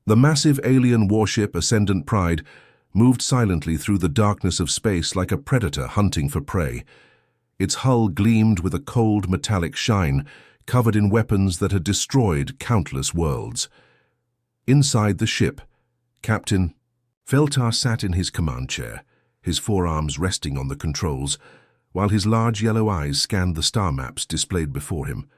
The massive alien warship Ascendant Pride moved silently through the darkness of space like a predator hunting for prey. Its hull gleamed with a cold metallic shine, covered in weapons that had destroyed countless worlds. Inside the ship, Captain Veltar sat in his command chair, his forearms resting on the controls, while his large yellow eyes scanned the star maps displayed before him.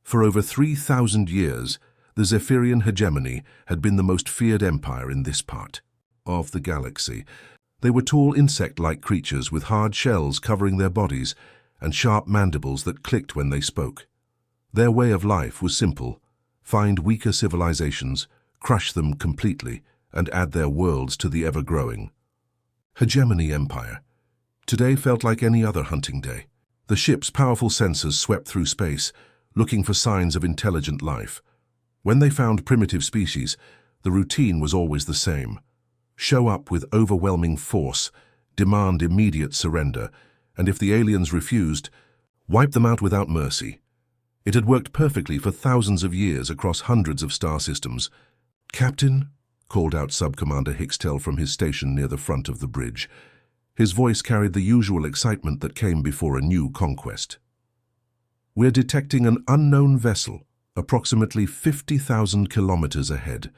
For over 3,000 years, the Zephyrian hegemony had been the most feared empire in this part of the galaxy. They were tall insect-like creatures with hard shells covering their bodies and sharp mandibles that clicked when they spoke. Their way of life was simple: find weaker civilizations, crush them completely, and add their worlds to the ever-growing hegemony empire. Today felt like any other hunting day. The ship's powerful sensors swept through space, looking for signs of intelligent life. When they found primitive species, the routine was always the same: show up with overwhelming force, demand immediate surrender, and if the aliens refused, wipe them out without mercy. It had worked perfectly for thousands of years across hundreds of star systems. "Captain," called out Sub-Commander Hixtel from his station near the front of the bridge. His voice carried the usual excitement that came before a new conquest. "We're detecting an unknown vessel, approximately 50,000 kilometers ahead.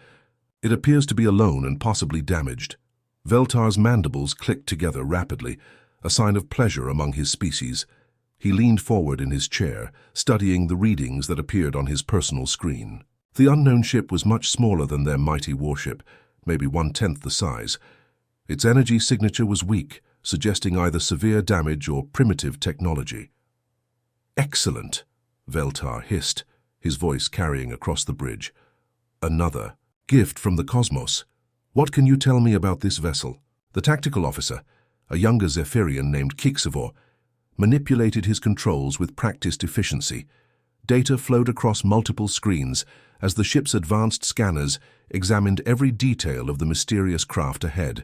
It appears to be alone and possibly damaged." Veltar's mandibles clicked together rapidly, a sign of pleasure among his species. He leaned forward in his chair, studying the readings that appeared on his personal screen. The unknown ship was much smaller than their mighty warship, maybe 1/10 the size. Its energy signature was weak, suggesting either severe damage or primitive technology. "Excellent," Veltar hissed, his voice carrying across the bridge. "Another gift from the cosmos. What can you tell me about this vessel?" The tactical officer, a younger Zephyrian named Kixivor, manipulated his controls with practiced efficiency. Data flowed across multiple screens as the ship's advanced scanners examined every detail of the mysterious craft ahead.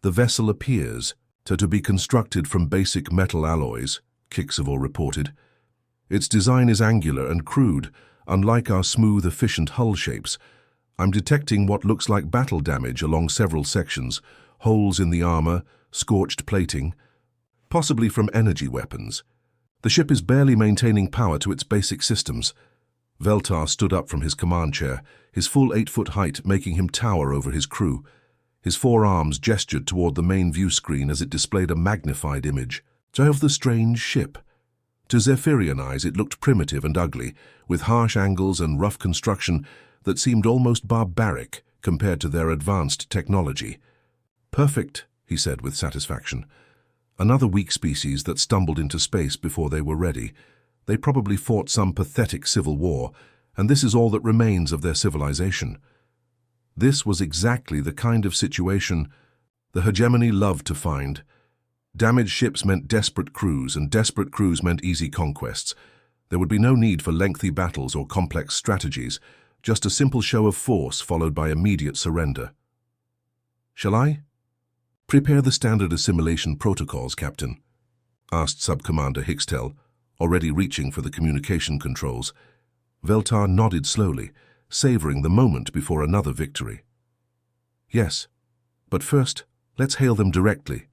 "The vessel appears to be constructed from basic metal alloys," Kixivor reported. "Its design is angular and crude, unlike our smooth, efficient hull shapes. I'm detecting what looks like battle damage along several sections, holes in the armor, scorched plating, possibly from energy weapons. The ship is barely maintaining power to its basic systems." Veltar stood up from his command chair, his full 8-foot height making him tower over his crew. His forearms gestured toward the main view screen as it displayed a magnified image of the strange ship. To Zephyrian eyes, it looked primitive and ugly, with harsh angles and rough construction that seemed almost barbaric compared to their advanced technology. "Perfect," he said with satisfaction. "Another weak species that stumbled into space before they were ready. They probably fought some pathetic civil war, and this is all that remains of their civilization." This was exactly the kind of situation the hegemony loved to find. Damaged ships meant desperate crews, and desperate crews meant easy conquests. There would be no need for lengthy battles or complex strategies, just a simple show of force followed by immediate surrender. "Shall I prepare the standard assimilation protocols, Captain?" asked Sub-Commander Hixtel, already reaching for the communication controls. Veltar nodded slowly, savoring the moment before another victory. "Yes, but first, let's hail them directly.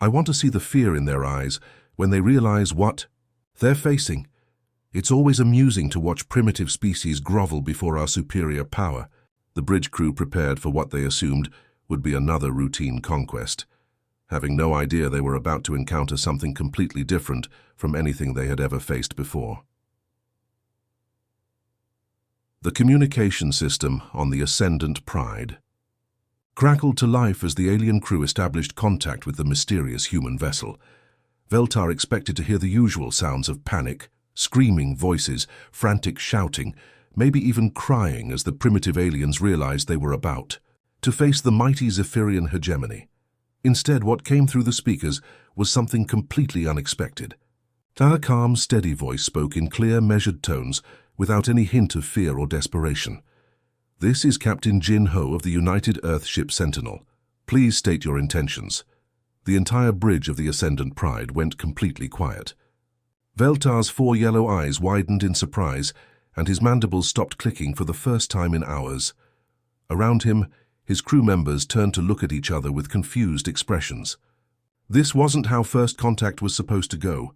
I want to see the fear in their eyes when they realize what they're facing. It's always amusing to watch primitive species grovel before our superior power." The bridge crew prepared for what they assumed would be another routine conquest, having no idea they were about to encounter something completely different from anything they had ever faced before. The communication system on the Ascendant Pride crackled to life as the alien crew established contact with the mysterious human vessel. Veltar expected to hear the usual sounds of panic, screaming voices, frantic shouting, maybe even crying as the primitive aliens realized they were about to face the mighty Zephyrian hegemony. Instead, what came through the speakers was something completely unexpected. A calm, steady voice spoke in clear, measured tones, without any hint of fear or desperation. "This is Captain Jin Ho of the United Earthship Sentinel. Please state your intentions." The entire bridge of the Ascendant Pride went completely quiet. Veltar's 4 yellow eyes widened in surprise, and his mandibles stopped clicking for the first time in hours. Around him, his crew members turned to look at each other with confused expressions. This wasn't how first contact was supposed to go.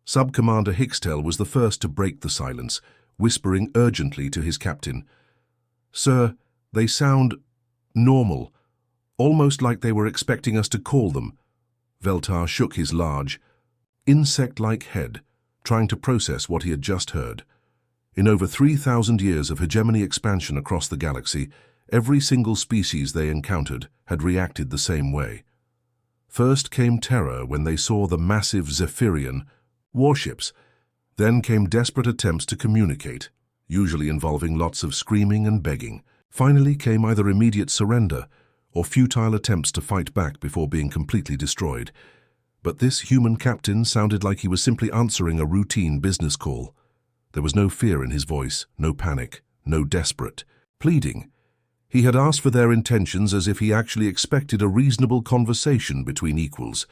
Sub-Commander Hickstel was the first to break the silence, whispering urgently to his captain. "Sir, they sound normal, almost like they were expecting us to call them." Veltar shook his large, insect-like head, trying to process what he had just heard. In over 3,000 years of hegemony expansion across the galaxy, every single species they encountered had reacted the same way. First came terror when they saw the massive Zephyrian warships. Then came desperate attempts to communicate, usually involving lots of screaming and begging. Finally came either immediate surrender or futile attempts to fight back before being completely destroyed. But this human captain sounded like he was simply answering a routine business call. There was no fear in his voice, no panic, no desperate pleading. He had asked for their intentions as if he actually expected a reasonable conversation between equals.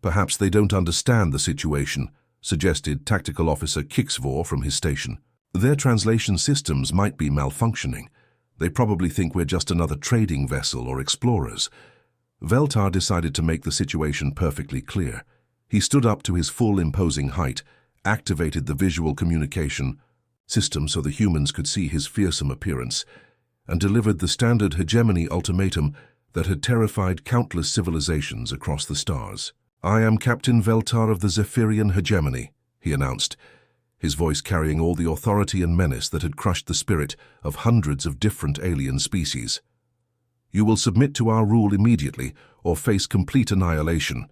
"Perhaps they don't understand the situation," suggested Tactical Officer Kixvor from his station. "Their translation systems might be malfunctioning. They probably think we're just another trading vessel or explorers." Veltar decided to make the situation perfectly clear. He stood up to his full imposing height, activated the visual communication system so the humans could see his fearsome appearance, and delivered the standard hegemony ultimatum that had terrified countless civilizations across the stars. "I am Captain Veltar of the Zephyrian hegemony," he announced, his voice carrying all the authority and menace that had crushed the spirit of hundreds of different alien species. "You will submit to our rule immediately or face complete annihilation.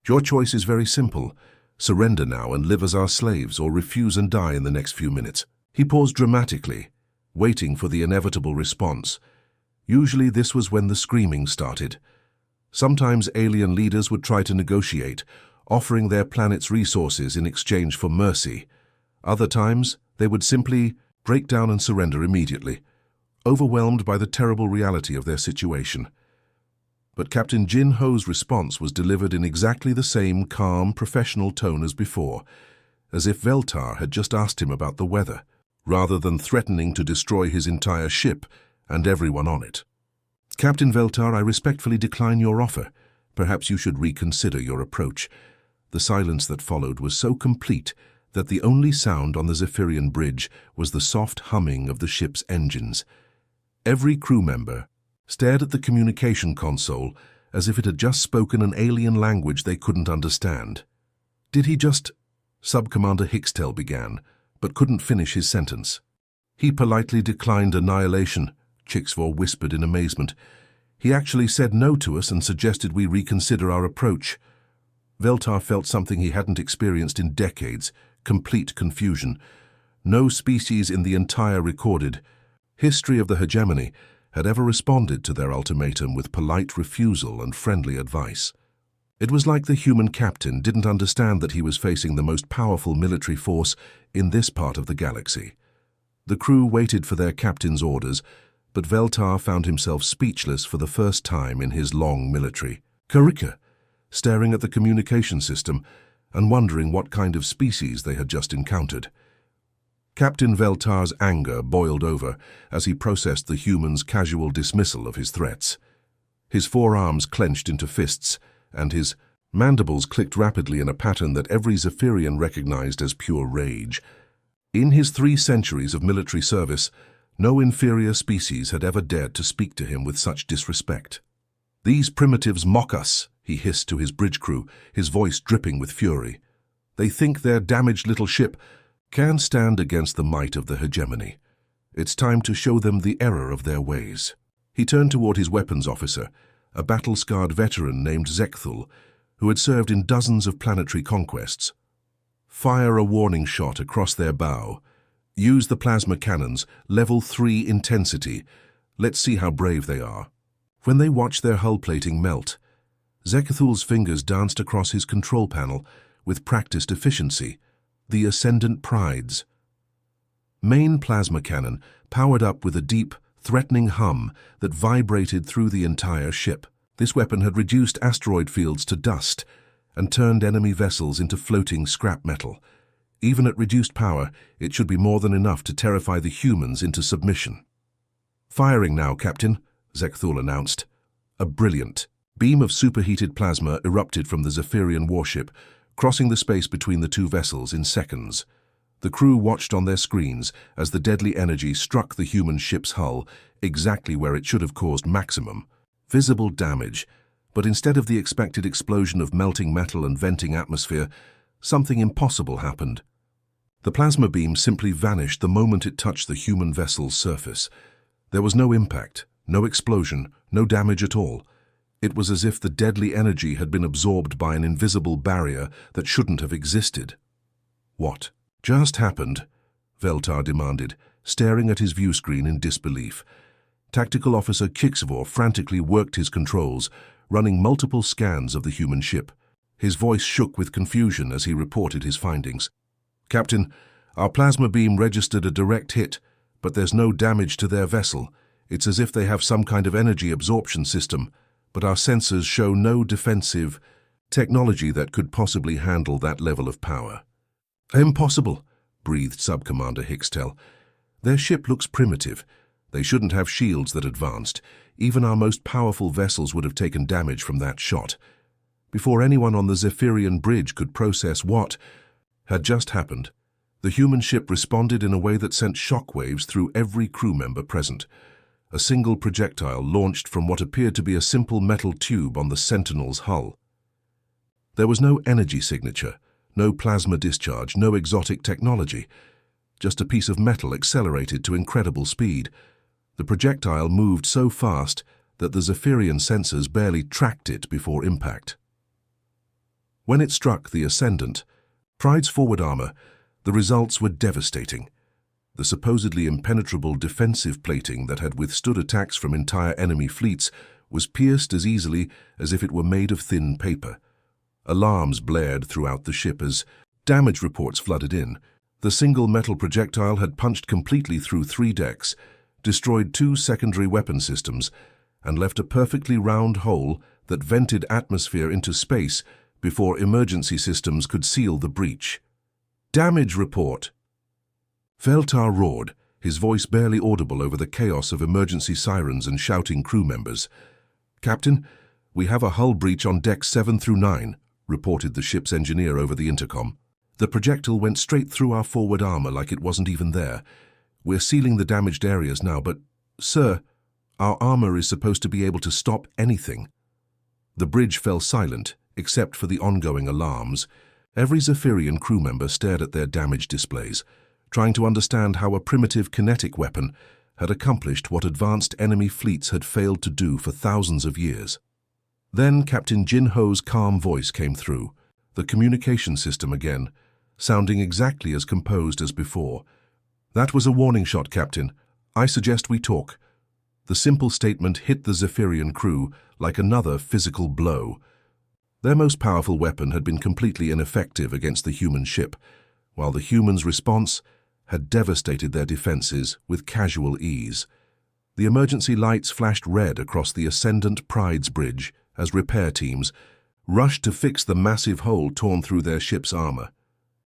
Your choice is very simple. Surrender now and live as our slaves, or refuse and die in the next few minutes." He paused dramatically, waiting for the inevitable response. Usually this was when the screaming started. Sometimes alien leaders would try to negotiate, offering their planet's resources in exchange for mercy. Other times, they would simply break down and surrender immediately, overwhelmed by the terrible reality of their situation. But Captain Jin Ho's response was delivered in exactly the same calm, professional tone as before, as if Veltar had just asked him about the weather, rather than threatening to destroy his entire ship and everyone on it. "Captain Veltar, I respectfully decline your offer. Perhaps you should reconsider your approach." The silence that followed was so complete that the only sound on the Zephyrian bridge was the soft humming of the ship's engines. Every crew member stared at the communication console as if it had just spoken an alien language they couldn't understand. "Did he just—" Sub-Commander Hickstel began, but couldn't finish his sentence. "He politely declined annihilation," Kixvor whispered in amazement. "He actually said no to us and suggested we reconsider our approach." Veltar felt something he hadn't experienced in decades: complete confusion. No species in the entire recorded history of the hegemony had ever responded to their ultimatum with polite refusal and friendly advice. It was like the human captain didn't understand that he was facing the most powerful military force in this part of the galaxy. The crew waited for their captain's orders, but Veltar found himself speechless for the first time in his long military career, staring at the communication system and wondering what kind of species they had just encountered. Captain Veltar's anger boiled over as he processed the humans' casual dismissal of his threats. His forearms clenched into fists, and his mandibles clicked rapidly in a pattern that every Zephyrian recognized as pure rage. In his 3 centuries of military service, no inferior species had ever dared to speak to him with such disrespect. "These primitives mock us," he hissed to his bridge crew, his voice dripping with fury. "They think their damaged little ship can stand against the might of the hegemony. It's time to show them the error of their ways." He turned toward his weapons officer, a battle-scarred veteran named Zekthul, who had served in dozens of planetary conquests. "Fire a warning shot across their bow. Use the plasma cannons, level 3 intensity. Let's see how brave they are." When they watched their hull plating melt, Zekthul's fingers danced across his control panel with practiced efficiency. The Ascendant Prides. Main plasma cannon powered up with a deep, threatening hum that vibrated through the entire ship. This weapon had reduced asteroid fields to dust and turned enemy vessels into floating scrap metal. Even at reduced power, it should be more than enough to terrify the humans into submission. Firing now, Captain, Zekthul announced. A brilliant beam of superheated plasma erupted from the Zephyrian warship, crossing the space between the two vessels in seconds. The crew watched on their screens as the deadly energy struck the human ship's hull, exactly where it should have caused maximum visible damage. But instead of the expected explosion of melting metal and venting atmosphere, something impossible happened. The plasma beam simply vanished the moment it touched the human vessel's surface. There was no impact, no explosion, no damage at all. It was as if the deadly energy had been absorbed by an invisible barrier that shouldn't have existed. What just happened? Veltar demanded, staring at his view screen in disbelief. Tactical Officer Kixvor frantically worked his controls, running multiple scans of the human ship. His voice shook with confusion as he reported his findings. Captain, our plasma beam registered a direct hit, but there's no damage to their vessel. It's as if they have some kind of energy absorption system, but our sensors show no defensive technology that could possibly handle that level of power. Impossible, breathed Sub-Commander Hixtel. Their ship looks primitive. They shouldn't have shields that advanced. Even our most powerful vessels would have taken damage from that shot. Before anyone on the Zephyrian bridge could process what had just happened, the human ship responded in a way that sent shockwaves through every crew member present. A single projectile launched from what appeared to be a simple metal tube on the Sentinel's hull. There was no energy signature, no plasma discharge, no exotic technology. Just a piece of metal accelerated to incredible speed. The projectile moved so fast that the Zephyrian sensors barely tracked it before impact. When it struck the Ascendant, Pride's forward armor, the results were devastating. The supposedly impenetrable defensive plating that had withstood attacks from entire enemy fleets was pierced as easily as if it were made of thin paper. Alarms blared throughout the ship as damage reports flooded in. The single metal projectile had punched completely through 3 decks, destroyed 2 secondary weapon systems, and left a perfectly round hole that vented atmosphere into space before emergency systems could seal the breach. Damage report! Veltar roared, his voice barely audible over the chaos of emergency sirens and shouting crew members. Captain, we have a hull breach on decks 7 through 9, reported the ship's engineer over the intercom. The projectile went straight through our forward armor like it wasn't even there. We're sealing the damaged areas now, but, sir, our armor is supposed to be able to stop anything. The bridge fell silent, except for the ongoing alarms. Every Zephyrian crew member stared at their damage displays, trying to understand how a primitive kinetic weapon had accomplished what advanced enemy fleets had failed to do for thousands of years. Then Captain Jinho's calm voice came through, the communication system again, sounding exactly as composed as before. That was a warning shot, Captain. I suggest we talk. The simple statement hit the Zephyrian crew like another physical blow. Their most powerful weapon had been completely ineffective against the human ship, while the humans' response had devastated their defenses with casual ease. The emergency lights flashed red across the Ascendant Pride's bridge as repair teams rushed to fix the massive hole torn through their ship's armor.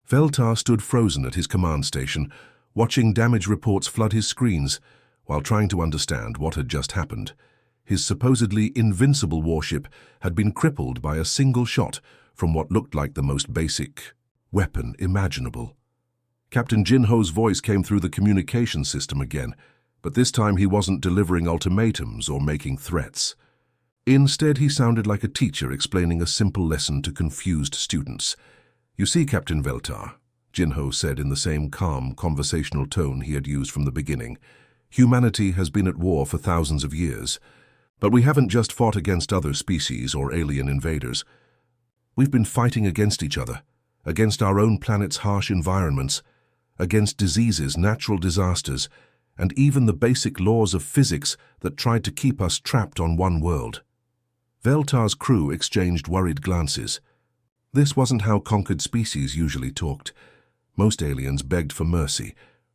Veltar stood frozen at his command station, watching damage reports flood his screens while trying to understand what had just happened. His supposedly invincible warship had been crippled by a single shot from what looked like the most basic weapon imaginable. Captain Jinho's voice came through the communication system again, but this time he wasn't delivering ultimatums or making threats. Instead, he sounded like a teacher explaining a simple lesson to confused students. You see, Captain Veltar, Jinho said in the same calm, conversational tone he had used from the beginning, humanity has been at war for thousands of years. But we haven't just fought against other species or alien invaders. We've been fighting against each other, against our own planet's harsh environments, against diseases, natural disasters, and even the basic laws of physics that tried to keep us trapped on one world. Veltar's crew exchanged worried glances. This wasn't how conquered species usually talked. Most aliens begged for mercy,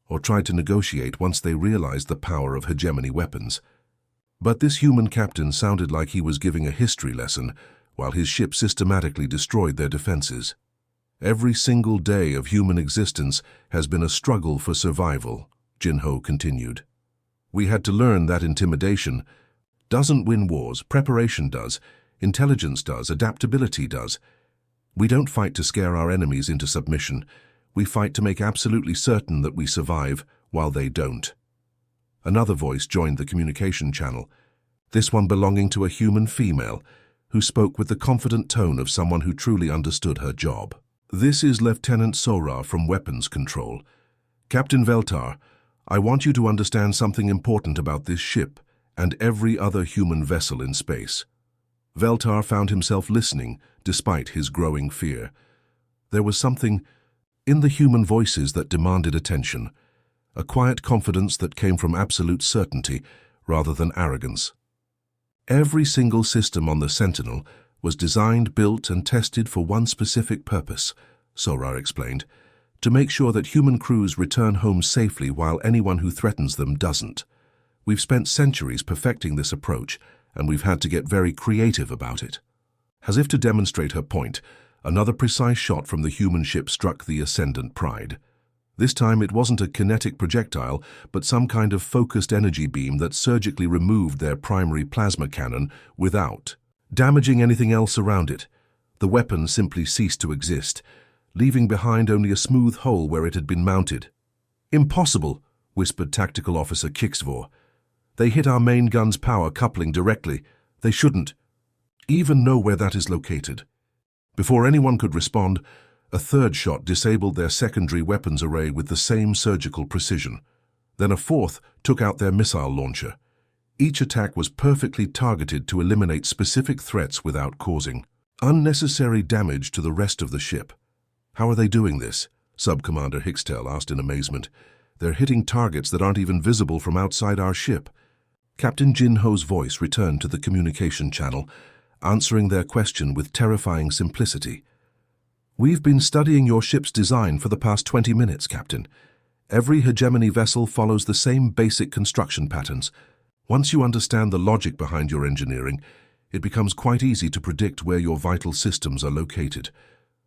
or tried to negotiate once they realized the power of hegemony weapons. But this human captain sounded like he was giving a history lesson while his ship systematically destroyed their defenses. Every single day of human existence has been a struggle for survival, Jinho continued. We had to learn that intimidation doesn't win wars, preparation does, intelligence does, adaptability does. We don't fight to scare our enemies into submission. We fight to make absolutely certain that we survive while they don't. Another voice joined the communication channel, this one belonging to a human female, who spoke with the confident tone of someone who truly understood her job. This is Lieutenant Sora from Weapons Control. Captain Veltar, I want you to understand something important about this ship and every other human vessel in space. Veltar found himself listening despite his growing fear. There was something in the human voices that demanded attention, a quiet confidence that came from absolute certainty rather than arrogance. Every single system on the Sentinel was designed, built, and tested for one specific purpose, Sora explained, to make sure that human crews return home safely while anyone who threatens them doesn't. We've spent centuries perfecting this approach, and we've had to get very creative about it. As if to demonstrate her point, another precise shot from the human ship struck the Ascendant Pride. This time it wasn't a kinetic projectile, but some kind of focused energy beam that surgically removed their primary plasma cannon without damaging anything else around it. The weapon simply ceased to exist, leaving behind only a smooth hole where it had been mounted. "Impossible," whispered Tactical Officer Kixvor. "They hit our main gun's power coupling directly. They shouldn't even know where that is located." Before anyone could respond, a third shot disabled their secondary weapons array with the same surgical precision. Then a fourth took out their missile launcher. Each attack was perfectly targeted to eliminate specific threats without causing unnecessary damage to the rest of the ship. "How are they doing this?" Sub-Commander Hixtel asked in amazement. "They're hitting targets that aren't even visible from outside our ship." Captain Jinho's voice returned to the communication channel, answering their question with terrifying simplicity. "We've been studying your ship's design for the past 20 minutes, Captain. Every hegemony vessel follows the same basic construction patterns. Once you understand the logic behind your engineering, it becomes quite easy to predict where your vital systems are located."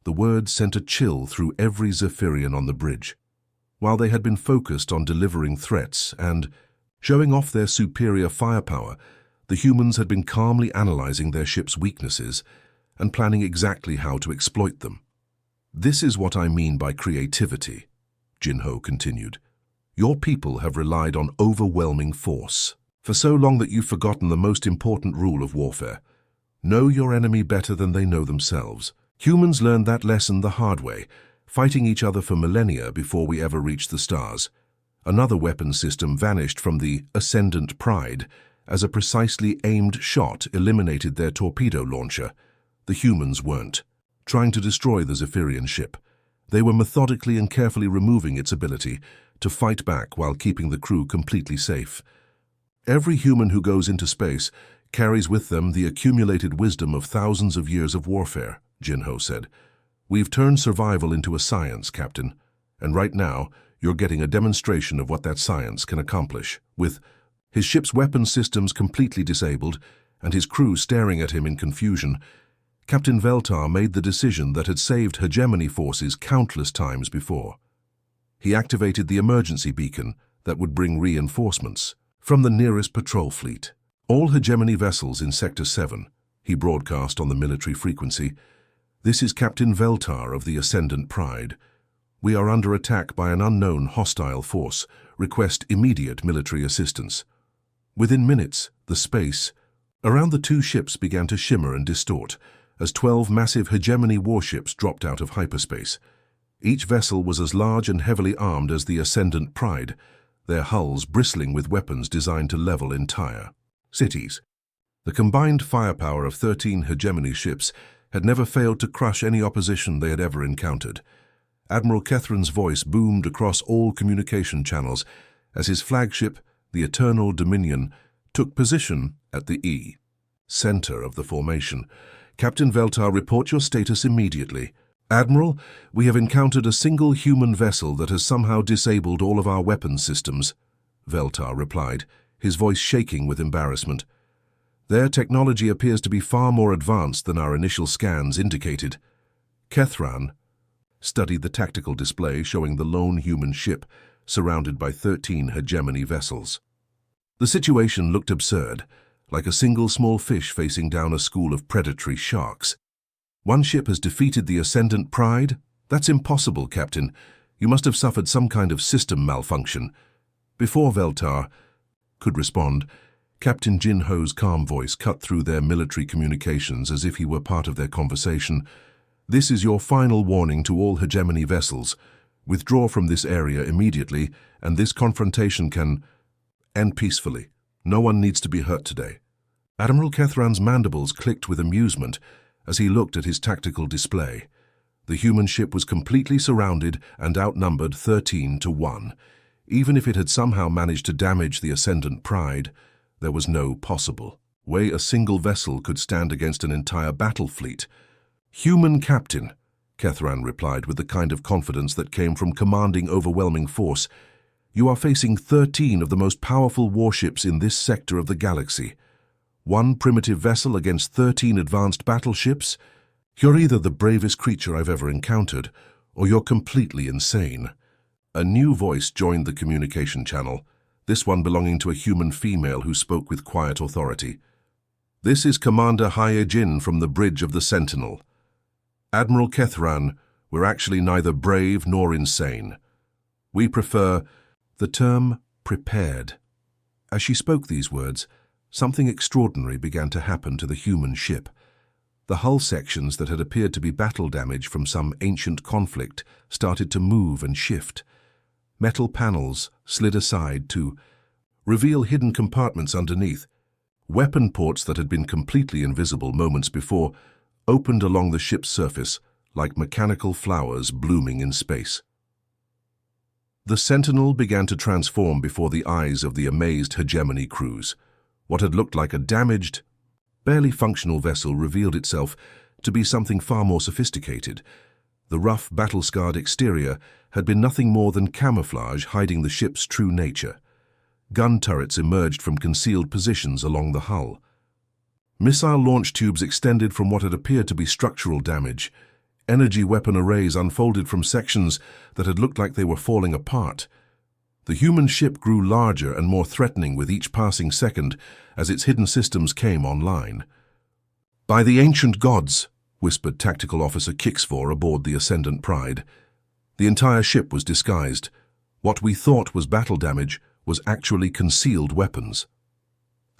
The words sent a chill through every Zephyrian on the bridge. While they had been focused on delivering threats and showing off their superior firepower, the humans had been calmly analyzing their ship's weaknesses and planning exactly how to exploit them. "This is what I mean by creativity," Jinho continued. "Your people have relied on overwhelming force for so long that you've forgotten the most important rule of warfare. Know your enemy better than they know themselves. Humans learned that lesson the hard way, fighting each other for millennia before we ever reached the stars. Another weapon system vanished from the Ascendant Pride as a precisely aimed shot eliminated their torpedo launcher. The humans weren't trying to destroy the Zephyrian ship. They were methodically and carefully removing its ability to fight back while keeping the crew completely safe. Every human who goes into space carries with them the accumulated wisdom of thousands of years of warfare," Jinho said. "We've turned survival into a science, Captain, and right now you're getting a demonstration of what that science can accomplish." With his ship's weapon systems completely disabled and his crew staring at him in confusion, Captain Veltar made the decision that had saved hegemony forces countless times before. He activated the emergency beacon that would bring reinforcements from the nearest patrol fleet. "All hegemony vessels in Sector 7, he broadcast on the military frequency. "This is Captain Veltar of the Ascendant Pride. We are under attack by an unknown hostile force. Request immediate military assistance." Within minutes, the space around the two ships began to shimmer and distort as 12 massive hegemony warships dropped out of hyperspace. Each vessel was as large and heavily armed as the Ascendant Pride, their hulls bristling with weapons designed to level entire cities. The combined firepower of 13 hegemony ships had never failed to crush any opposition they had ever encountered. Admiral Kethran's voice boomed across all communication channels as his flagship, the Eternal Dominion, took position at the center of the formation. "Captain Veltar, report your status immediately." "Admiral, we have encountered a single human vessel that has somehow disabled all of our weapons systems," Veltar replied, his voice shaking with embarrassment. "Their technology appears to be far more advanced than our initial scans indicated." Kethran studied the tactical display showing the lone human ship surrounded by 13 hegemony vessels. The situation looked absurd, like a single small fish facing down a school of predatory sharks. One ship has defeated the Ascendant Pride? That's impossible, Captain. You must have suffered some kind of system malfunction. Before Veltar could respond, Captain Jin Ho's calm voice cut through their military communications as if he were part of their conversation. This is your final warning to all hegemony vessels. Withdraw from this area immediately, and this confrontation can end peacefully. No one needs to be hurt today. Admiral Kethran's mandibles clicked with amusement as he looked at his tactical display. The human ship was completely surrounded and outnumbered 13-1. Even if it had somehow managed to damage the Ascendant Pride, there was no possible way a single vessel could stand against an entire battle fleet. Human Captain, Kethran replied with the kind of confidence that came from commanding overwhelming force. You are facing 13 of the most powerful warships in this sector of the galaxy. One primitive vessel against 13 advanced battleships? You're either the bravest creature I've ever encountered, or you're completely insane. A new voice joined the communication channel, this one belonging to a human female who spoke with quiet authority. This is Commander Haye Jin from the bridge of the Sentinel. Admiral Kethran, we're actually neither brave nor insane. We prefer the term prepared. As she spoke these words, something extraordinary began to happen to the human ship. The hull sections that had appeared to be battle damage from some ancient conflict started to move and shift. Metal panels slid aside to reveal hidden compartments underneath. Weapon ports that had been completely invisible moments before opened along the ship's surface like mechanical flowers blooming in space. The Sentinel began to transform before the eyes of the amazed hegemony crews. What had looked like a damaged, barely functional vessel revealed itself to be something far more sophisticated. The rough, battle-scarred exterior had been nothing more than camouflage hiding the ship's true nature. Gun turrets emerged from concealed positions along the hull. Missile launch tubes extended from what had appeared to be structural damage. Energy weapon arrays unfolded from sections that had looked like they were falling apart. The human ship grew larger and more threatening with each passing second as its hidden systems came online. "By the ancient gods," whispered Tactical Officer Kixfor aboard the Ascendant Pride. The entire ship was disguised. What we thought was battle damage was actually concealed weapons.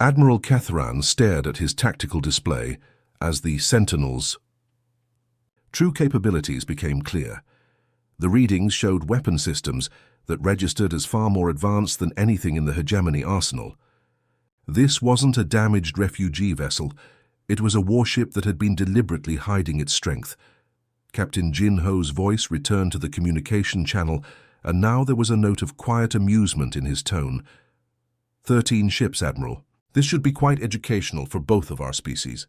Admiral Kethran stared at his tactical display as the Sentinel's true capabilities became clear. The readings showed weapon systems that registered as far more advanced than anything in the hegemony arsenal. This wasn't a damaged refugee vessel. It was a warship that had been deliberately hiding its strength. Captain Jin Ho's voice returned to the communication channel, and now there was a note of quiet amusement in his tone. 13 ships, Admiral. This should be quite educational for both of our species.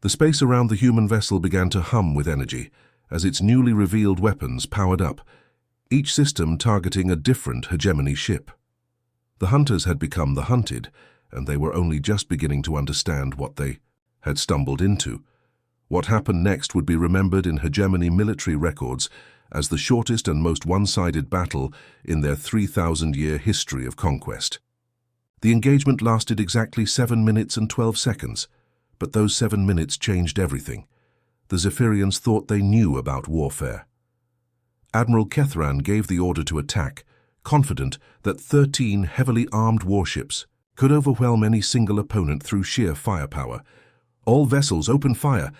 The space around the human vessel began to hum with energy as its newly revealed weapons powered up, each system targeting a different hegemony ship. The hunters had become the hunted, and they were only just beginning to understand what they had stumbled into. What happened next would be remembered in hegemony military records as the shortest and most one-sided battle in their 3,000-year history of conquest. The engagement lasted exactly 7 minutes and 12 seconds, but those 7 minutes changed everything. The Zephyrians thought they knew about warfare. Admiral Kethran gave the order to attack, confident that 13 heavily armed warships could overwhelm any single opponent through sheer firepower. All vessels, open fire.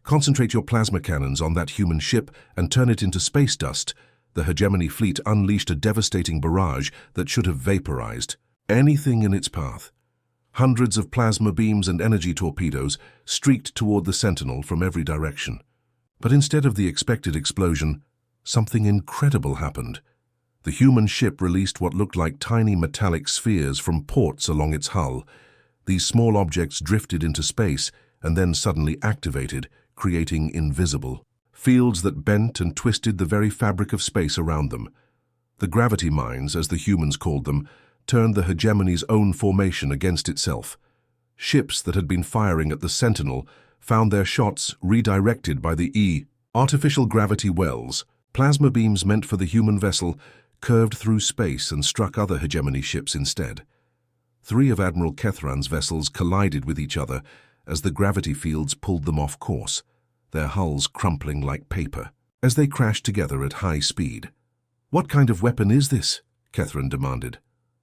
Concentrate your plasma cannons on that human ship and turn it into space dust. The hegemony fleet unleashed a devastating barrage that should have vaporized anything in its path. Hundreds of plasma beams and energy torpedoes streaked toward the Sentinel from every direction. But instead of the expected explosion, something incredible happened. The human ship released what looked like tiny metallic spheres from ports along its hull. These small objects drifted into space and then suddenly activated, creating invisible fields that bent and twisted the very fabric of space around them. The gravity mines, as the humans called them, turned the hegemony's own formation against itself. Ships that had been firing at the Sentinel found their shots redirected by the artificial gravity wells. Plasma beams meant for the human vessel curved through space and struck other hegemony ships instead. Three of Admiral Kethran's vessels collided with each other as the gravity fields pulled them off course, their hulls crumpling like paper, as they crashed together at high speed. "What kind of weapon is this?" Kethran demanded,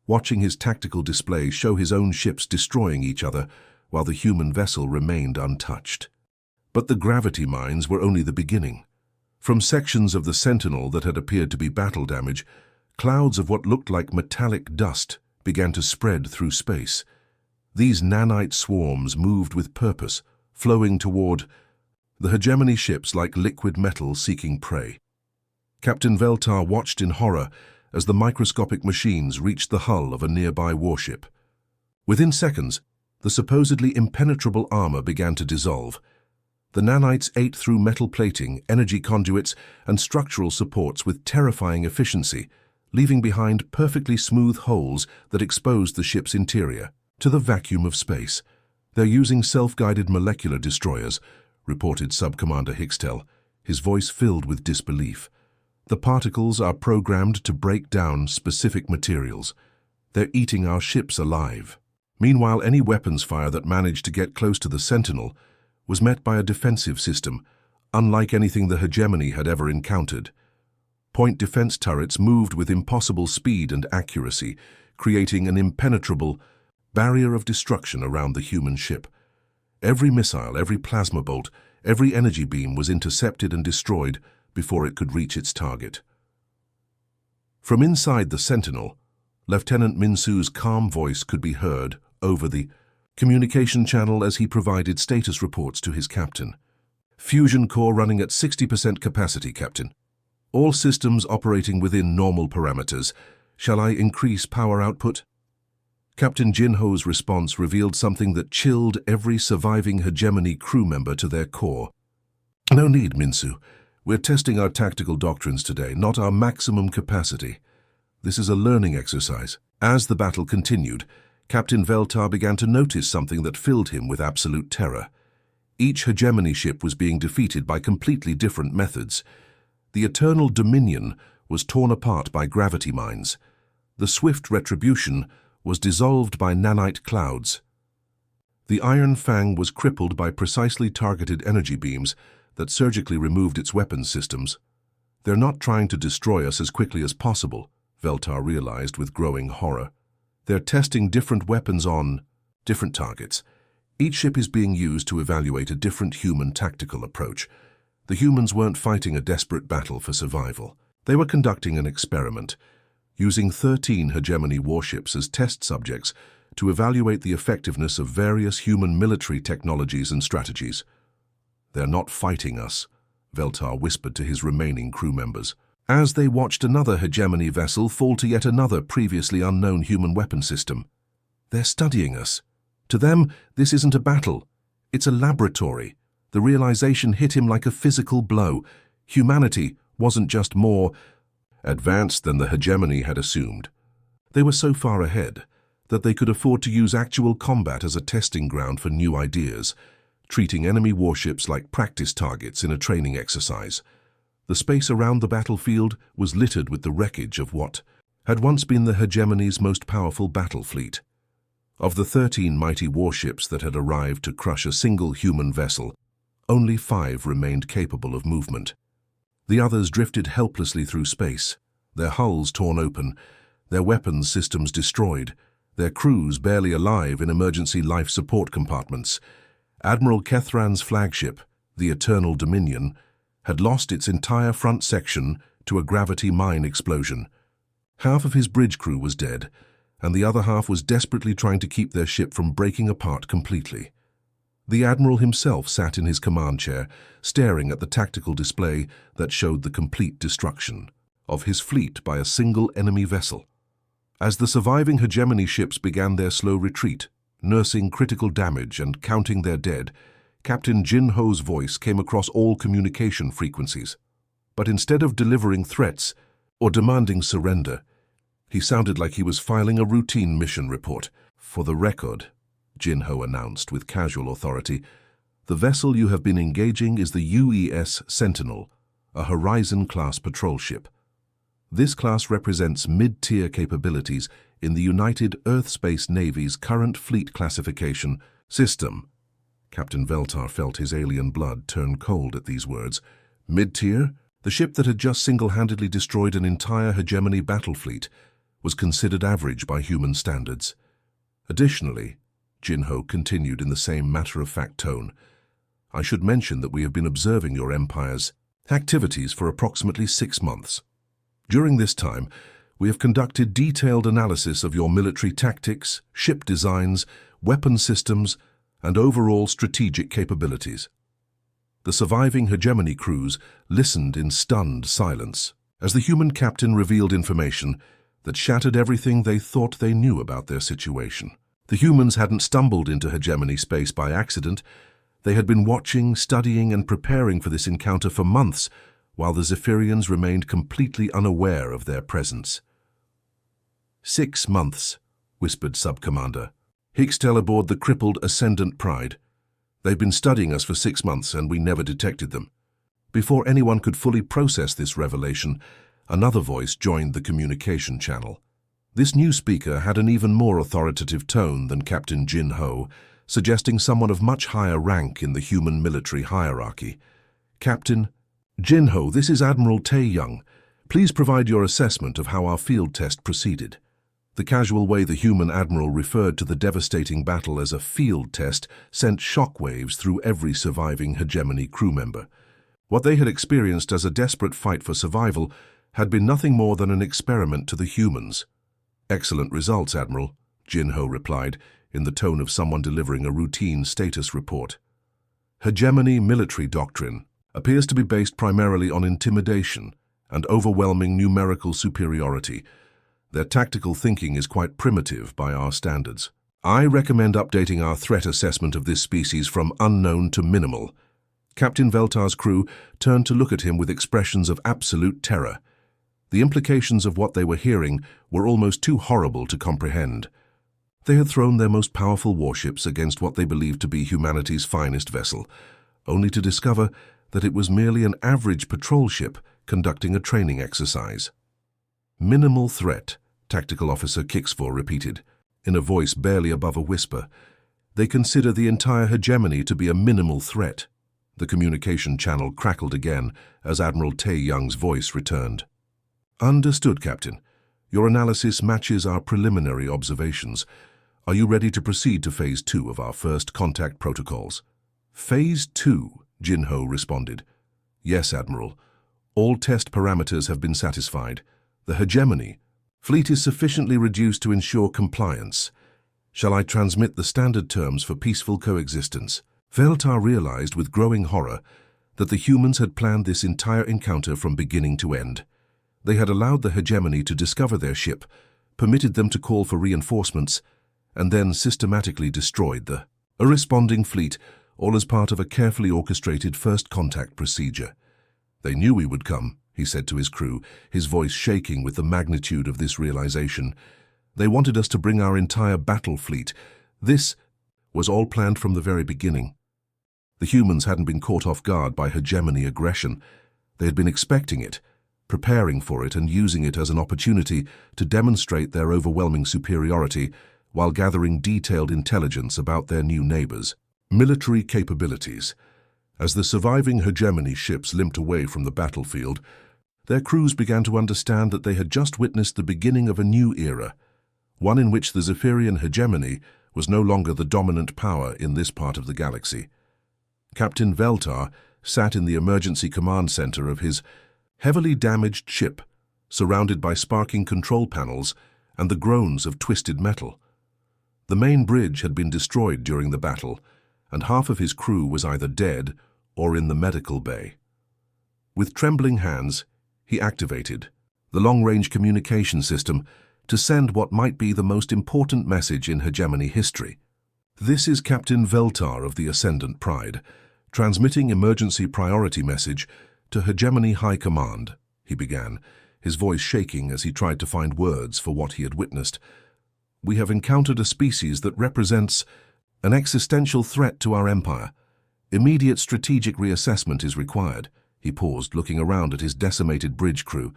watching his tactical display show his own ships destroying each other while the human vessel remained untouched. But the gravity mines were only the beginning. From sections of the Sentinel that had appeared to be battle damage, clouds of what looked like metallic dust began to spread through space. These nanite swarms moved with purpose, flowing toward the hegemony ships like liquid metal seeking prey. Captain Veltar watched in horror as the microscopic machines reached the hull of a nearby warship. Within seconds, the supposedly impenetrable armor began to dissolve. The nanites ate through metal plating, energy conduits, and structural supports with terrifying efficiency, leaving behind perfectly smooth holes that exposed the ship's interior to the vacuum of space. "They're using self-guided molecular destroyers," reported Subcommander Hixtel, his voice filled with disbelief. "The particles are programmed to break down specific materials. They're eating our ships alive." Meanwhile, any weapons fire that managed to get close to the Sentinel was met by a defensive system, unlike anything the hegemony had ever encountered. Point defense turrets moved with impossible speed and accuracy, creating an impenetrable barrier of destruction around the human ship. Every missile, every plasma bolt, every energy beam was intercepted and destroyed before it could reach its target. From inside the Sentinel, Lieutenant Minsu's calm voice could be heard over the communication channel as he provided status reports to his captain. "Fusion core running at 60% capacity, Captain. All systems operating within normal parameters. Shall I increase power output?" Captain Jinho's response revealed something that chilled every surviving hegemony crew member to their core. "No need, Minsu. We're testing our tactical doctrines today, not our maximum capacity. This is a learning exercise." As the battle continued, Captain Veltar began to notice something that filled him with absolute terror. Each hegemony ship was being defeated by completely different methods. The Eternal Dominion was torn apart by gravity mines. The Swift Retribution was dissolved by nanite clouds. The Iron Fang was crippled by precisely targeted energy beams that surgically removed its weapons systems. "They're not trying to destroy us as quickly as possible," Veltar realized with growing horror. "They're testing different weapons on different targets. Each ship is being used to evaluate a different human tactical approach. The humans weren't fighting a desperate battle for survival. They were conducting an experiment, using 13 hegemony warships as test subjects to evaluate the effectiveness of various human military technologies and strategies." "They're not fighting us," Veltar whispered to his remaining crew members, as they watched another hegemony vessel fall to yet another previously unknown human weapon system. "They're studying us. To them, this isn't a battle. It's a laboratory." The realization hit him like a physical blow. Humanity wasn't just more advanced than the hegemony had assumed. They were so far ahead that they could afford to use actual combat as a testing ground for new ideas, treating enemy warships like practice targets in a training exercise. The space around the battlefield was littered with the wreckage of what had once been the hegemony's most powerful battle fleet. Of the 13 mighty warships that had arrived to crush a single human vessel, only 5 remained capable of movement. The others drifted helplessly through space, their hulls torn open, their weapons systems destroyed, their crews barely alive in emergency life support compartments. Admiral Kethran's flagship, the Eternal Dominion, had lost its entire front section to a gravity mine explosion. Half of his bridge crew was dead, and the other half was desperately trying to keep their ship from breaking apart completely. The Admiral himself sat in his command chair, staring at the tactical display that showed the complete destruction of his fleet by a single enemy vessel. As the surviving hegemony ships began their slow retreat, nursing critical damage and counting their dead, Captain Jinho's voice came across all communication frequencies. But instead of delivering threats or demanding surrender, he sounded like he was filing a routine mission report. "For the record," Jinho announced with casual authority, "the vessel you have been engaging is the UES Sentinel, a Horizon-class patrol ship. This class represents mid-tier capabilities in the United Earth-Space Navy's current fleet classification system. Captain Veltar felt his alien blood turn cold at these words. Mid-tier, the ship that had just single-handedly destroyed an entire hegemony battle fleet, was considered average by human standards. Additionally, Jinho continued in the same matter-of-fact tone, I should mention that we have been observing your Empire's activities for approximately 6 months. During this time, we have conducted detailed analysis of your military tactics, ship designs, weapon systems, and overall strategic capabilities. The surviving hegemony crews listened in stunned silence as the human captain revealed information that shattered everything they thought they knew about their situation. The humans hadn't stumbled into hegemony space by accident. They had been watching, studying, and preparing for this encounter for months, while the Zephyrians remained completely unaware of their presence. 6 months, whispered Sub-Commander Hickstel aboard the crippled Ascendant Pride. They've been studying us for 6 months and we never detected them. Before anyone could fully process this revelation, another voice joined the communication channel. This new speaker had an even more authoritative tone than Captain Jinho, suggesting someone of much higher rank in the human military hierarchy. Captain Jinho, this is Admiral Tae-young. Please provide your assessment of how our field test proceeded. The casual way the human admiral referred to the devastating battle as a field test sent shockwaves through every surviving hegemony crew member. What they had experienced as a desperate fight for survival had been nothing more than an experiment to the humans. Excellent results, Admiral, Jinho replied, in the tone of someone delivering a routine status report. Hegemony military doctrine appears to be based primarily on intimidation and overwhelming numerical superiority. Their tactical thinking is quite primitive by our standards. I recommend updating our threat assessment of this species from unknown to minimal. Captain Veltar's crew turned to look at him with expressions of absolute terror. The implications of what they were hearing were almost too horrible to comprehend. They had thrown their most powerful warships against what they believed to be humanity's finest vessel, only to discover that it was merely an average patrol ship conducting a training exercise. Minimal threat, Tactical Officer Kixfor repeated, in a voice barely above a whisper. They consider the entire hegemony to be a minimal threat. The communication channel crackled again as Admiral Tae-young's voice returned. Understood, Captain. Your analysis matches our preliminary observations. Are you ready to proceed to Phase 2 of our first contact protocols? Phase 2, Jinho responded. Yes, Admiral. All test parameters have been satisfied. The hegemony fleet is sufficiently reduced to ensure compliance. Shall I transmit the standard terms for peaceful coexistence? Veltar realized with growing horror that the humans had planned this entire encounter from beginning to end. They had allowed the hegemony to discover their ship, permitted them to call for reinforcements, and then systematically destroyed the responding fleet, all as part of a carefully orchestrated first contact procedure. They knew we would come, he said to his crew, his voice shaking with the magnitude of this realization. They wanted us to bring our entire battle fleet. This was all planned from the very beginning. The humans hadn't been caught off guard by hegemony aggression. They had been expecting it, preparing for it and using it as an opportunity to demonstrate their overwhelming superiority while gathering detailed intelligence about their new neighbors. Military capabilities. As the surviving hegemony ships limped away from the battlefield, their crews began to understand that they had just witnessed the beginning of a new era, one in which the Zephyrian hegemony was no longer the dominant power in this part of the galaxy. Captain Veltar sat in the emergency command center of his heavily damaged ship, surrounded by sparking control panels and the groans of twisted metal. The main bridge had been destroyed during the battle, and half of his crew was either dead or in the medical bay. With trembling hands, he activated the long-range communication system to send what might be the most important message in hegemony history. This is Captain Veltar of the Ascendant Pride, transmitting emergency priority message to Hegemony High Command, he began, his voice shaking as he tried to find words for what he had witnessed. We have encountered a species that represents an existential threat to our empire. Immediate strategic reassessment is required. He paused, looking around at his decimated bridge crew.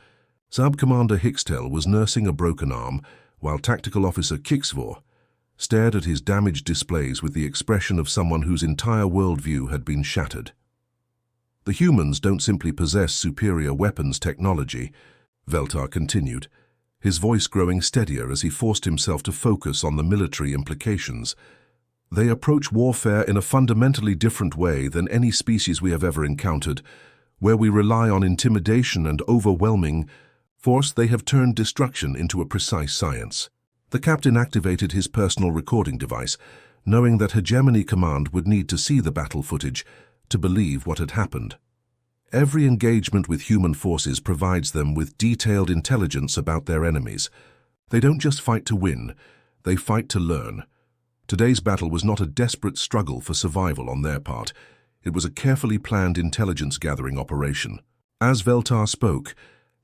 Sub-Commander Hickstel was nursing a broken arm, while Tactical Officer Kixvor stared at his damaged displays with the expression of someone whose entire worldview had been shattered. The humans don't simply possess superior weapons technology, Veltar continued, his voice growing steadier as he forced himself to focus on the military implications. They approach warfare in a fundamentally different way than any species we have ever encountered, where we rely on intimidation and overwhelming force. They have turned destruction into a precise science. The captain activated his personal recording device, knowing that Hegemony Command would need to see the battle footage to believe what had happened. Every engagement with human forces provides them with detailed intelligence about their enemies. They don't just fight to win, they fight to learn. Today's battle was not a desperate struggle for survival on their part. It was a carefully planned intelligence-gathering operation. As Veltar spoke,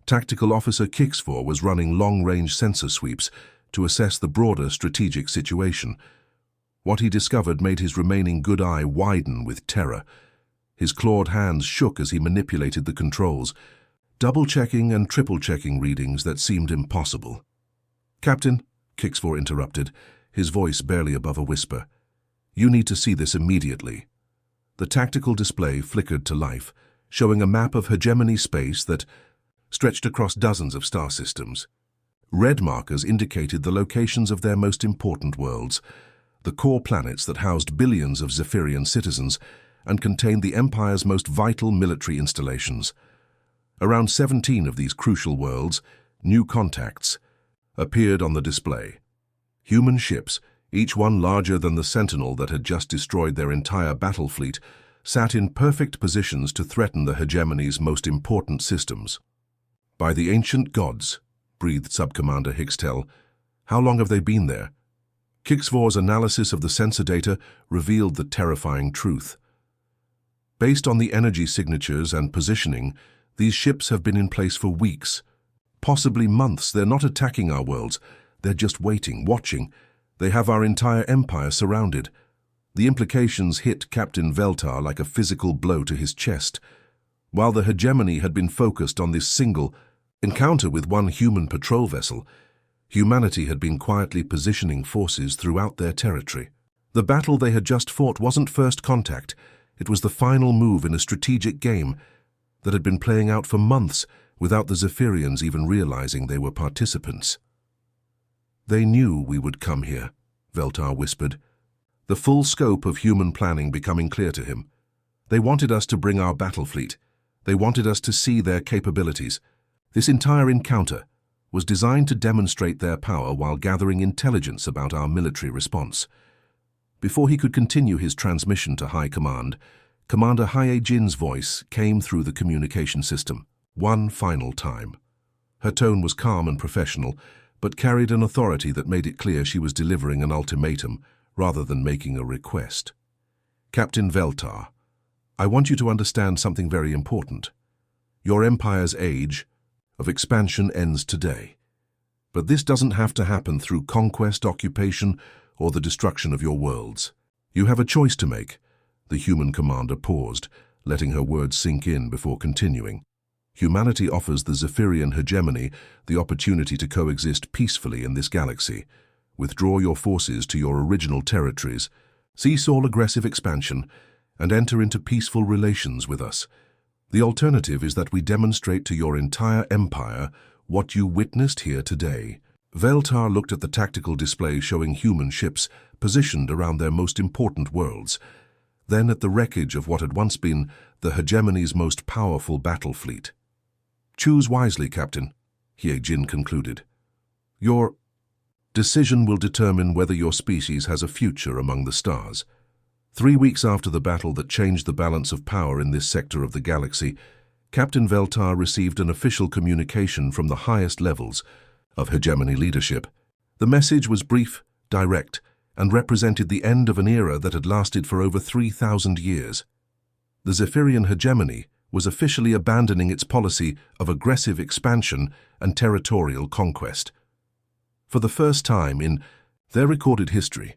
Tactical Officer Kixvor was running long-range sensor sweeps to assess the broader strategic situation. What he discovered made his remaining good eye widen with terror. His clawed hands shook as he manipulated the controls, double-checking and triple-checking readings that seemed impossible. "Captain," Kixvor interrupted, his voice barely above a whisper, "you need to see this immediately." The tactical display flickered to life, showing a map of hegemony space that stretched across dozens of star systems. Red markers indicated the locations of their most important worlds, the core planets that housed billions of Zephyrian citizens and contained the Empire's most vital military installations. Around 17 of these crucial worlds, new contacts, appeared on the display. Human ships, each one larger than the Sentinel that had just destroyed their entire battle fleet, sat in perfect positions to threaten the hegemony's most important systems. "By the ancient gods," breathed Subcommander Hixtel, "how long have they been there?" Kixvor's analysis of the sensor data revealed the terrifying truth. Based on the energy signatures and positioning, these ships have been in place for weeks, possibly months. They're not attacking our worlds. They're just waiting, watching. They have our entire empire surrounded. The implications hit Captain Veltar like a physical blow to his chest. While the hegemony had been focused on this single encounter with one human patrol vessel, humanity had been quietly positioning forces throughout their territory. The battle they had just fought wasn't first contact. It was the final move in a strategic game that had been playing out for months without the Zephyrians even realizing they were participants. "They knew we would come here," Veltar whispered, the full scope of human planning becoming clear to him. "They wanted us to bring our battle fleet. They wanted us to see their capabilities. This entire encounter was designed to demonstrate their power while gathering intelligence about our military response." Before he could continue his transmission to High Command, Commander Haye Jin's voice came through the communication system, one final time. Her tone was calm and professional, but carried an authority that made it clear she was delivering an ultimatum rather than making a request. "Captain Veltar, I want you to understand something very important. Your empire's age of expansion ends today. But this doesn't have to happen through conquest, occupation, or the destruction of your worlds. You have a choice to make." The human commander paused, letting her words sink in before continuing. "Humanity offers the Zephyrian hegemony the opportunity to coexist peacefully in this galaxy. Withdraw your forces to your original territories, cease all aggressive expansion, and enter into peaceful relations with us. The alternative is that we demonstrate to your entire empire what you witnessed here today." Veltar looked at the tactical display showing human ships positioned around their most important worlds, then at the wreckage of what had once been the hegemony's most powerful battle fleet. "Choose wisely, Captain," Haye Jin concluded. "Your decision will determine whether your species has a future among the stars." 3 weeks after the battle that changed the balance of power in this sector of the galaxy, Captain Veltar received an official communication from the highest levels of hegemony leadership. The message was brief, direct, and represented the end of an era that had lasted for over 3,000 years. The Zephyrian hegemony was officially abandoning its policy of aggressive expansion and territorial conquest. For the first time in their recorded history,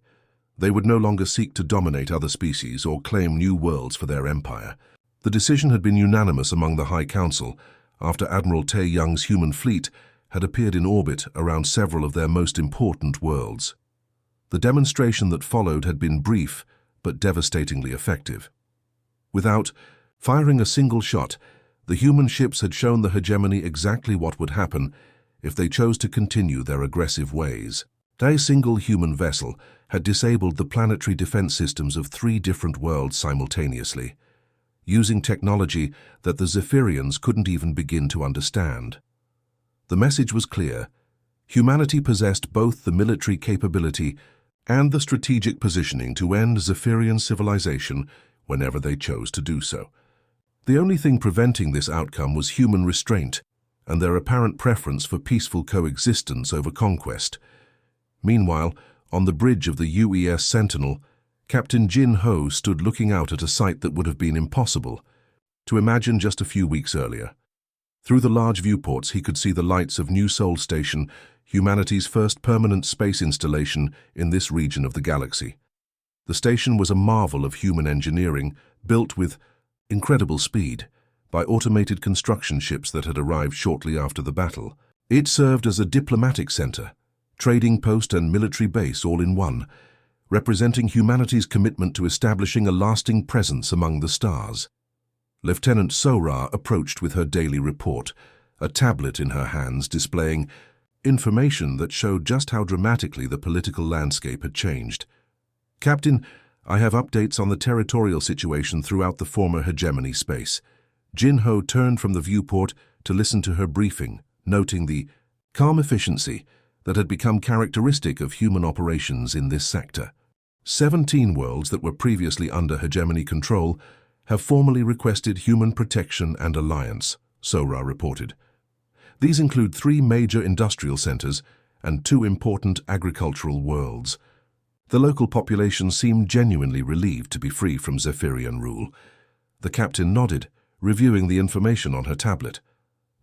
they would no longer seek to dominate other species or claim new worlds for their empire. The decision had been unanimous among the High Council after Admiral Tae Young's human fleet had appeared in orbit around several of their most important worlds. The demonstration that followed had been brief but devastatingly effective. Without firing a single shot, the human ships had shown the hegemony exactly what would happen if they chose to continue their aggressive ways. A single human vessel had disabled the planetary defense systems of 3 different worlds simultaneously, using technology that the Zephyrians couldn't even begin to understand. The message was clear. Humanity possessed both the military capability and the strategic positioning to end Zephyrian civilization whenever they chose to do so. The only thing preventing this outcome was human restraint and their apparent preference for peaceful coexistence over conquest. Meanwhile, on the bridge of the UES Sentinel, Captain Jin Ho stood looking out at a sight that would have been impossible to imagine just a few weeks earlier. Through the large viewports, he could see the lights of New Sol Station, humanity's first permanent space installation in this region of the galaxy. The station was a marvel of human engineering, built with incredible speed by automated construction ships that had arrived shortly after the battle. It served as a diplomatic center, trading post and military base all in one, representing humanity's commitment to establishing a lasting presence among the stars. Lieutenant Sora approached with her daily report, a tablet in her hands displaying information that showed just how dramatically the political landscape had changed. "Captain, I have updates on the territorial situation throughout the former hegemony space." Jin Ho turned from the viewport to listen to her briefing, noting the calm efficiency that had become characteristic of human operations in this sector. 17 worlds that were previously under hegemony control have formally requested human protection and alliance, Sora reported. These include 3 major industrial centers and 2 important agricultural worlds. The local population seemed genuinely relieved to be free from Zephyrian rule. The captain nodded, reviewing the information on her tablet.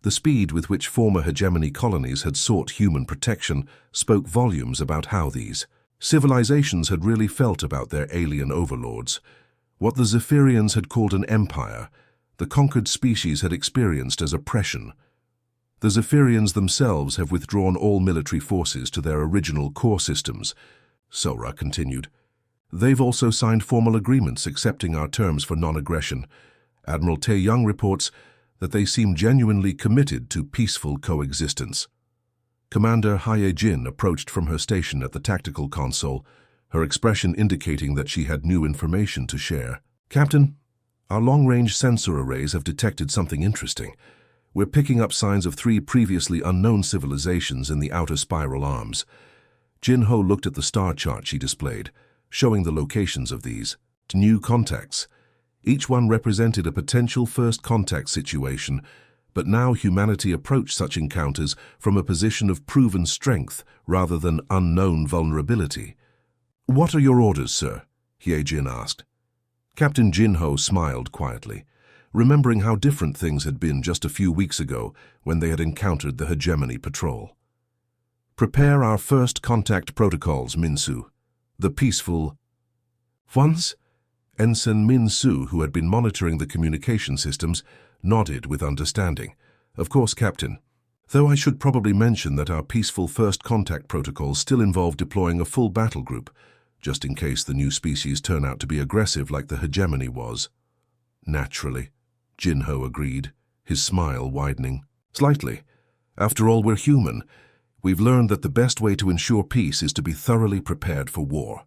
The speed with which former hegemony colonies had sought human protection spoke volumes about how these civilizations had really felt about their alien overlords. What the Zephyrians had called an empire, the conquered species had experienced as oppression. The Zephyrians themselves have withdrawn all military forces to their original core systems, Sora continued. They've also signed formal agreements accepting our terms for non-aggression. Admiral Tae-young reports that they seem genuinely committed to peaceful coexistence. Commander Hye-jin approached from her station at the tactical console, her expression indicating that she had new information to share. "Captain, our long-range sensor arrays have detected something interesting. We're picking up signs of 3 previously unknown civilizations in the outer spiral arms." Jin Ho looked at the star chart she displayed, showing the locations of these new contacts. Each one represented a potential first contact situation, but now humanity approached such encounters from a position of proven strength rather than unknown vulnerability. "What are your orders, sir?" Hye-jin asked. Captain Jin Ho smiled quietly, remembering how different things had been just a few weeks ago when they had encountered the hegemony patrol. "Prepare our first contact protocols, Min-su. The peaceful ones?" Ensign Min-su, who had been monitoring the communication systems, nodded with understanding. "Of course, Captain. Though I should probably mention that our peaceful first contact protocols still involve deploying a full battle group, just in case the new species turn out to be aggressive like the hegemony was." "Naturally," Jin Ho agreed, his smile widening. "Slightly. After all, we're human. We've learned that the best way to ensure peace is to be thoroughly prepared for war.